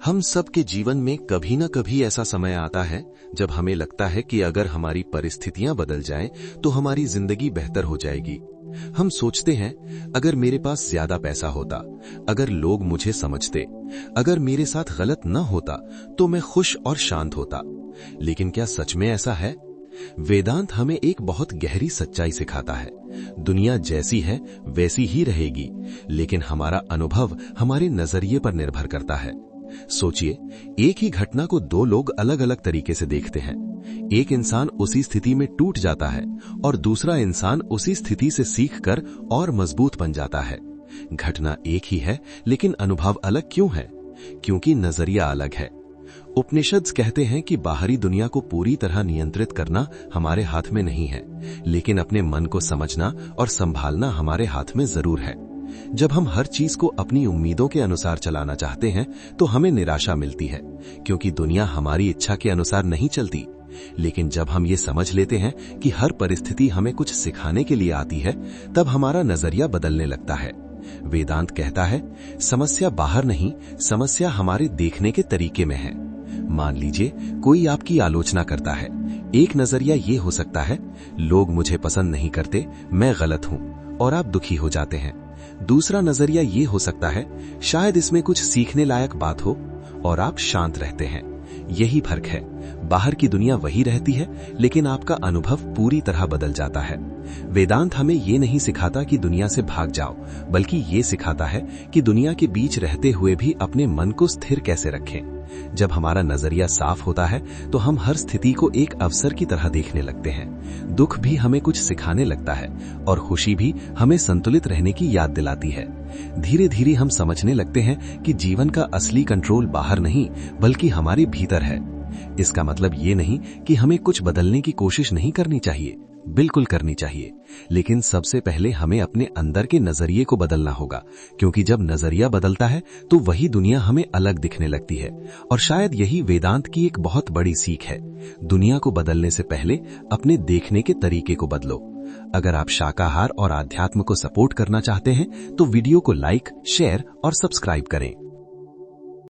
हम सबके जीवन में कभी न कभी ऐसा समय आता है जब हमें लगता है कि अगर हमारी परिस्थितियां बदल जाएं तो हमारी जिंदगी बेहतर हो जाएगी। हम सोचते हैं, अगर मेरे पास ज्यादा पैसा होता, अगर लोग मुझे समझते, अगर मेरे साथ गलत न होता तो मैं खुश और शांत होता। लेकिन क्या सच में ऐसा है? वेदांत हमें एक बहुत गहरी सच्चाई सिखाता है। दुनिया जैसी है वैसी ही रहेगी, लेकिन हमारा अनुभव हमारे नजरिए पर निर्भर करता है। सोचिए, एक ही घटना को दो लोग अलग अलग तरीके से देखते हैं। एक इंसान उसी स्थिति में टूट जाता है और दूसरा इंसान उसी स्थिति से सीखकर और मजबूत बन जाता है। घटना एक ही है, लेकिन अनुभव अलग क्यों है? क्योंकि नजरिया अलग है। उपनिषद कहते हैं कि बाहरी दुनिया को पूरी तरह नियंत्रित करना हमारे हाथ में नहीं है, लेकिन अपने मन को समझना और संभालना हमारे हाथ में जरूर है। जब हम हर चीज को अपनी उम्मीदों के अनुसार चलाना चाहते हैं तो हमें निराशा मिलती है, क्योंकि दुनिया हमारी इच्छा के अनुसार नहीं चलती। लेकिन जब हम ये समझ लेते हैं कि हर परिस्थिति हमें कुछ सिखाने के लिए आती है, तब हमारा नजरिया बदलने लगता है। वेदांत कहता है, समस्या बाहर नहीं, समस्या हमारे देखने के तरीके में है। मान लीजिए कोई आपकी आलोचना करता है। एक नजरिया ये हो सकता है, लोग मुझे पसंद नहीं करते, मैं गलत हूं, और आप दुखी हो जाते हैं। दूसरा नजरिया ये हो सकता है, शायद इसमें कुछ सीखने लायक बात हो, और आप शांत रहते हैं। यही फर्क है। बाहर की दुनिया वही रहती है, लेकिन आपका अनुभव पूरी तरह बदल जाता है। वेदांत हमें ये नहीं सिखाता कि दुनिया से भाग जाओ, बल्कि ये सिखाता है कि दुनिया के बीच रहते हुए भी अपने मन को स्थिर कैसे रखें। जब हमारा नजरिया साफ होता है तो हम हर स्थिति को एक अवसर की तरह देखने लगते हैं। दुख भी हमें कुछ सिखाने लगता है और खुशी भी हमें संतुलित रहने की याद दिलाती है। धीरे धीरे हम समझने लगते हैं कि जीवन का असली कंट्रोल बाहर नहीं, बल्कि हमारे भीतर है। इसका मतलब ये नहीं कि हमें कुछ बदलने की कोशिश नहीं करनी चाहिए, बिल्कुल करनी चाहिए, लेकिन सबसे पहले हमें अपने अंदर के नजरिए को बदलना होगा, क्योंकि जब नजरिया बदलता है तो वही दुनिया हमें अलग दिखने लगती है। और शायद यही वेदांत की एक बहुत बड़ी सीख है। दुनिया को बदलने से पहले अपने देखने के तरीके को बदलो। अगर आप शाकाहार और आध्यात्म को सपोर्ट करना चाहते हैं तो वीडियो को लाइक, शेयर और सब्सक्राइब करें।